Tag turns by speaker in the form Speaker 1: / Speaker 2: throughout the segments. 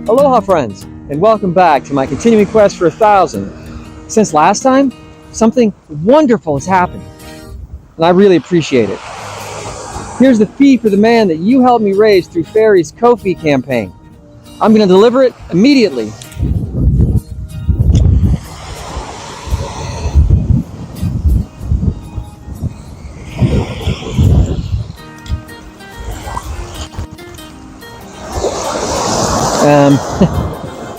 Speaker 1: Aloha friends, and welcome back to my continuing quest for 1,000. Since last time, something wonderful has happened, and I really appreciate it. Here's the fee for the man that you helped me raise through Fairy's Ko-fi campaign. I'm going to deliver it immediately.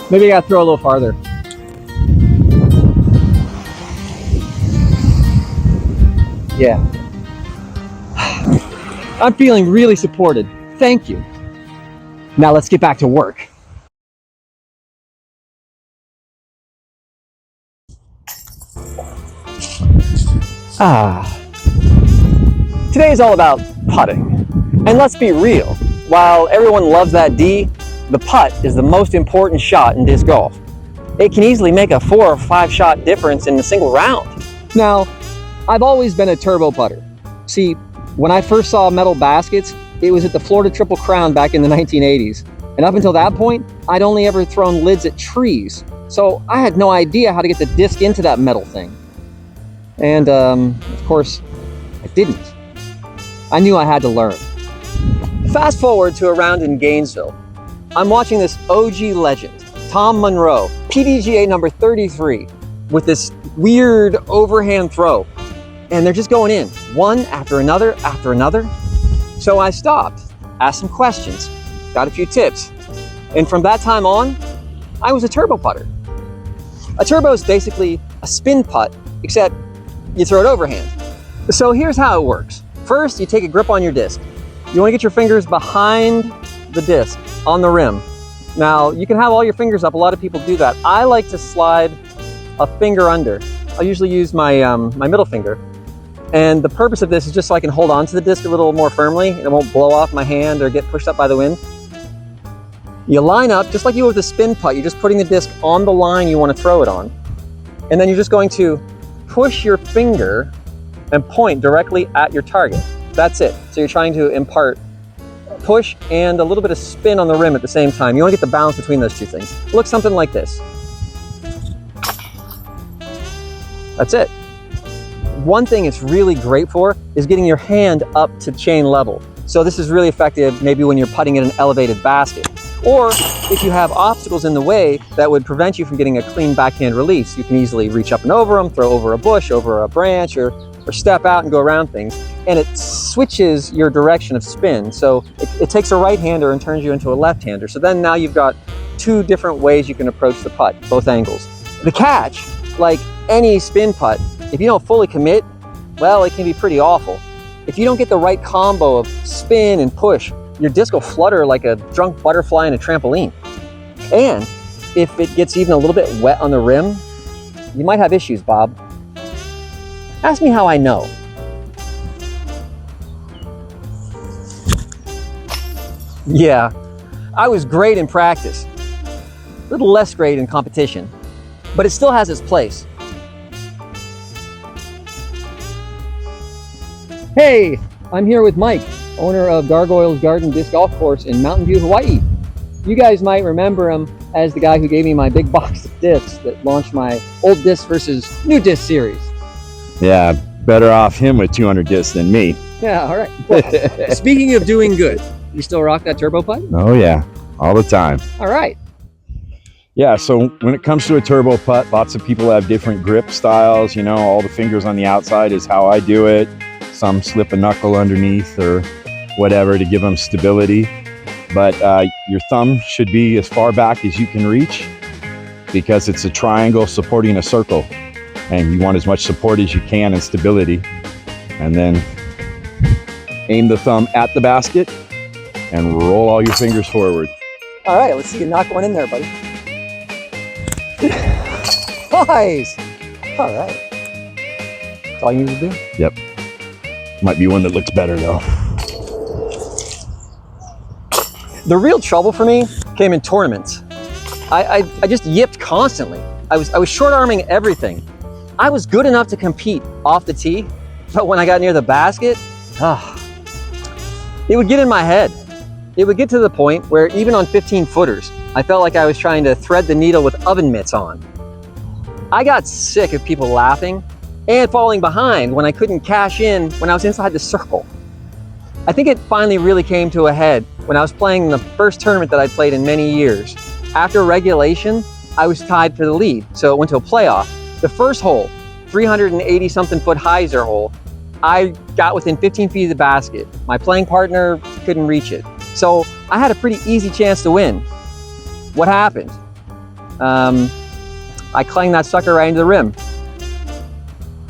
Speaker 1: Maybe I gotta throw a little farther. Yeah. I'm feeling really supported. Thank you. Now let's get back to work. Today is all about putting. And let's be real, while everyone loves that D, the putt is the most important shot in disc golf. It can easily make a 4 or 5 shot difference in a single round. Now, I've always been a turbo putter. See, when I first saw metal baskets, it was at the Florida Triple Crown back in the 1980s. And up until that point, I'd only ever thrown lids at trees. So I had no idea how to get the disc into that metal thing. And of course, I didn't. I knew I had to learn. Fast forward to a round in Gainesville. I'm watching this OG legend, Tom Monroe, PDGA number 33, with this weird overhand throw. And they're just going in, one after another after another. So I stopped, asked some questions, got a few tips. And from that time on, I was a turbo putter. A turbo is basically a spin putt, except you throw it overhand. So here's how it works. First, you take a grip on your disc. You want to get your fingers behind the disc on the rim. Now, you can have all your fingers up. A lot of people do that. I like to slide a finger under. I'll usually use my middle finger. And the purpose of this is just so I can hold on to the disc a little more firmly and it won't blow off my hand or get pushed up by the wind. You line up, just like you would with a spin putt. You're just putting the disc on the line you want to throw it on. And then you're just going to push your finger and point directly at your target. That's it. So you're trying to impart push and a little bit of spin on the rim at the same time. You want to get the balance between those two things. It looks something like this. That's it. One thing it's really great for is getting your hand up to chain level. So this is really effective maybe when you're putting in an elevated basket. Or if you have obstacles in the way that would prevent you from getting a clean backhand release, you can easily reach up and over them, throw over a bush, over a branch, or step out and go around things. And it switches your direction of spin. So it takes a right-hander and turns you into a left-hander. So then now you've got 2 different ways you can approach the putt, both angles. The catch, like any spin putt, if you don't fully commit, well, it can be pretty awful. If you don't get the right combo of spin and push, your disc will flutter like a drunk butterfly in a trampoline. And if it gets even a little bit wet on the rim, you might have issues, Bob. Ask me how I know. Yeah, I was great in practice. A little less great in competition, but it still has its place. Hey, I'm here with Mike, owner of Gargoyle's Garden Disc Golf Course in Mountain View, Hawaii. You guys might remember him as the guy who gave me my big box of discs that launched my old disc versus new disc series.
Speaker 2: Yeah, better off him with 200 discs than me.
Speaker 1: Yeah, all right. Well, speaking of doing good, you still rock that turbo putt?
Speaker 2: Oh yeah, all the time.
Speaker 1: All right.
Speaker 2: Yeah, so when it comes to a turbo putt, lots of people have different grip styles. You know, all the fingers on the outside is how I do it. Some slip a knuckle underneath or whatever to give them stability. But your thumb should be as far back as you can reach because it's a triangle supporting a circle. And you want as much support as you can and stability. And then aim the thumb at the basket and roll all your fingers forward.
Speaker 1: All right, let's see you knock one in there, buddy. Nice. All right. That's all you need to do?
Speaker 2: Yep. Might be one that looks better though.
Speaker 1: The real trouble for me came in tournaments. I just yipped constantly. I was short-arming everything. I was good enough to compete off the tee, but when I got near the basket, it would get in my head. It would get to the point where even on 15 footers, I felt like I was trying to thread the needle with oven mitts on. I got sick of people laughing and falling behind when I couldn't cash in when I was inside the circle. I think it finally really came to a head when I was playing the first tournament that I'd played in many years. After regulation, I was tied for the lead, so it went to a playoff. The first hole, 380 something foot hyzer hole, I got within 15 feet of the basket. My playing partner couldn't reach it. So I had a pretty easy chance to win. What happened? I clanged that sucker right into the rim.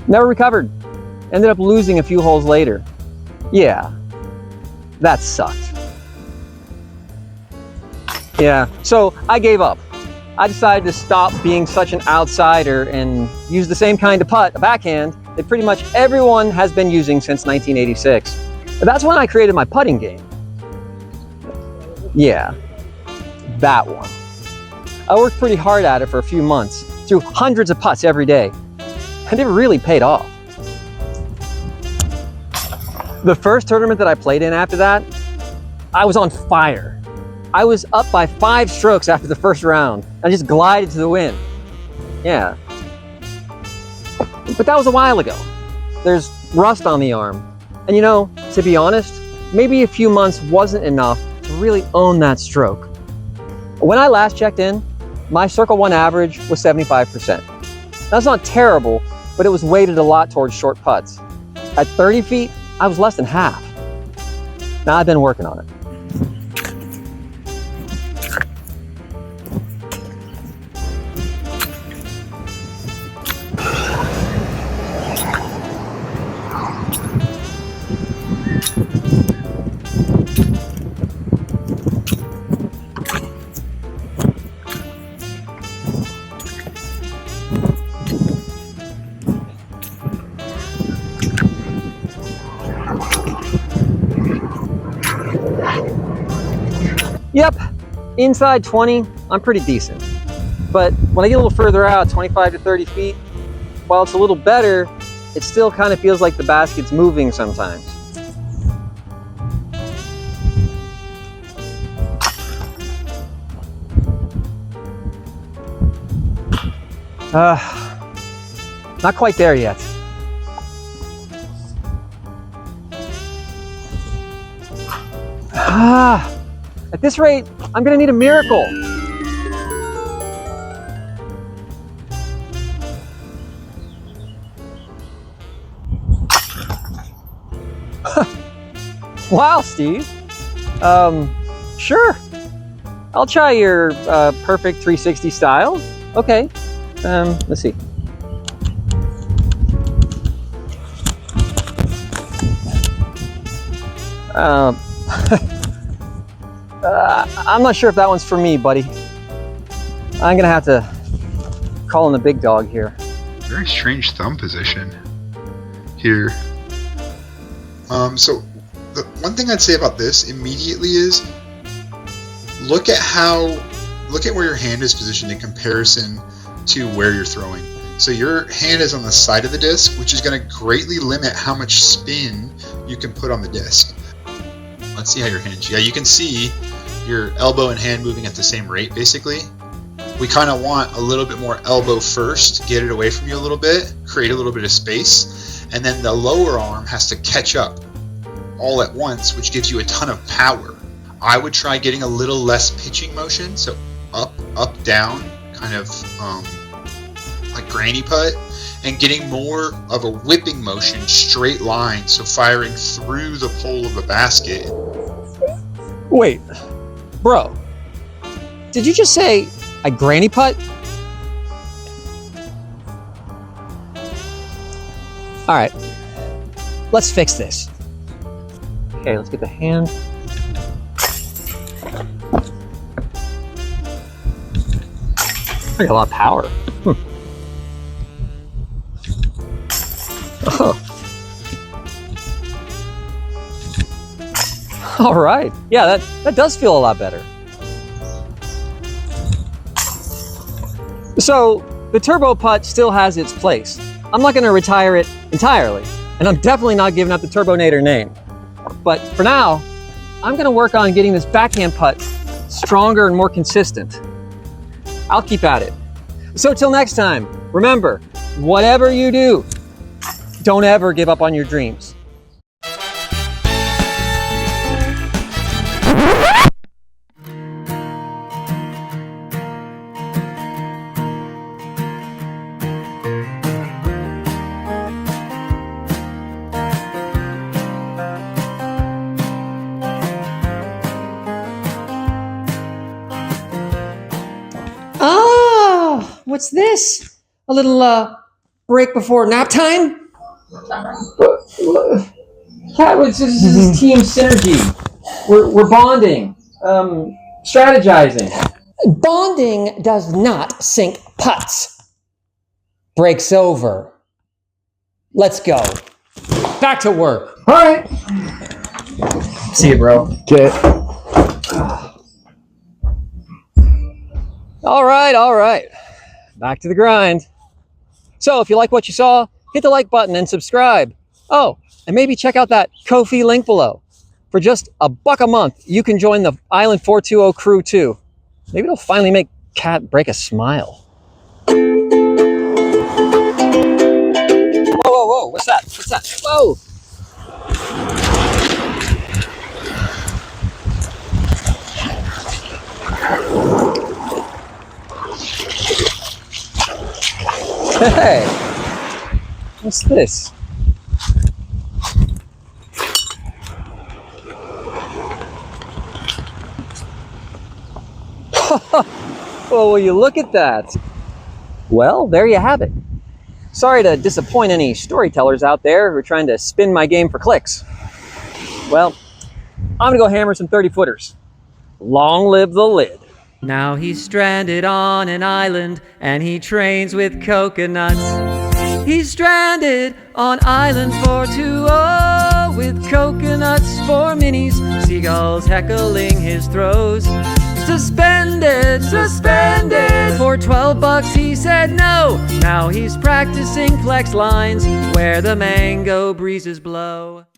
Speaker 1: Never recovered. Ended up losing a few holes later. Yeah, that sucked. Yeah, so I gave up. I decided to stop being such an outsider and use the same kind of putt, a backhand, that pretty much everyone has been using since 1986. But that's when I created my putting game. Yeah, that one. I worked pretty hard at it for a few months, threw hundreds of putts every day, and it really paid off. The first tournament that I played in after that, I was on fire. I was up by 5 strokes after the first round. I just glided to the win. Yeah. But that was a while ago. There's rust on the arm. And you know, to be honest, maybe a few months wasn't enough to really own that stroke. When I last checked in, my Circle 1 average was 75%. That's not terrible, but it was weighted a lot towards short putts. At 30 feet, I was less than half. Now I've been working on it. Yep, inside 20, I'm pretty decent. But when I get a little further out, 25 to 30 feet, while it's a little better, it still kind of feels like the basket's moving sometimes. Not quite there yet. At this rate, I'm gonna need a miracle. Wow, Steve. Sure. I'll try your perfect 360 style. Okay. Let's see. I'm not sure if that one's for me, buddy. I'm gonna have to call in the big dog here.
Speaker 3: Very strange thumb position here. So the one thing I'd say about this immediately is look at where your hand is positioned in comparison to where you're throwing. So your hand is on the side of the disc, which is going to greatly limit how much spin you can put on the disc. Let's see how your hand. Yeah, you can see your elbow and hand moving at the same rate, basically. We kind of want a little bit more elbow first, get it away from you a little bit, create a little bit of space, and then the lower arm has to catch up all at once, which gives you a ton of power. I would try getting a little less pitching motion, so up, up, down, kind of like granny putt, and getting more of a whipping motion, straight line, so firing through the pole of the basket.
Speaker 1: Wait, bro, did you just say a granny putt? All right, let's fix this. Okay, let's get the hand. I got a lot of power. Oh. All right. Yeah, that does feel a lot better. So the turbo putt still has its place. I'm not going to retire it entirely, and I'm definitely not giving up the Turbonator name. But for now, I'm gonna work on getting this backhand putt stronger and more consistent. I'll keep at it. So till next time, remember, whatever you do, don't ever give up on your dreams.
Speaker 4: Ah, what's this? A little break before nap time?
Speaker 1: Katt, this is team synergy. We're bonding, strategizing.
Speaker 4: Bonding does not sink putts. Break's over. Let's go. Back to work.
Speaker 1: All right. See you, bro.
Speaker 2: Okay.
Speaker 1: All right. Back to the grind. So if you like what you saw, hit the like button and subscribe. Oh, and maybe check out that Ko-fi link below. For just $1 a month, you can join the Island 420 crew too. Maybe it'll finally make Katt break a smile. Whoa, what's that? Whoa! Hey, what's this? Well, will you look at that? Well, there you have it. Sorry to disappoint any storytellers out there who are trying to spin my game for clicks. Well, I'm gonna go hammer some 30-footers. Long live the lid.
Speaker 5: Now he's stranded on an island and he trains with coconuts. He's stranded on Island 420 with coconuts for minis, seagulls heckling his throws. Suspended for $12 he said no. Now he's practicing flex lines where the mango breezes blow.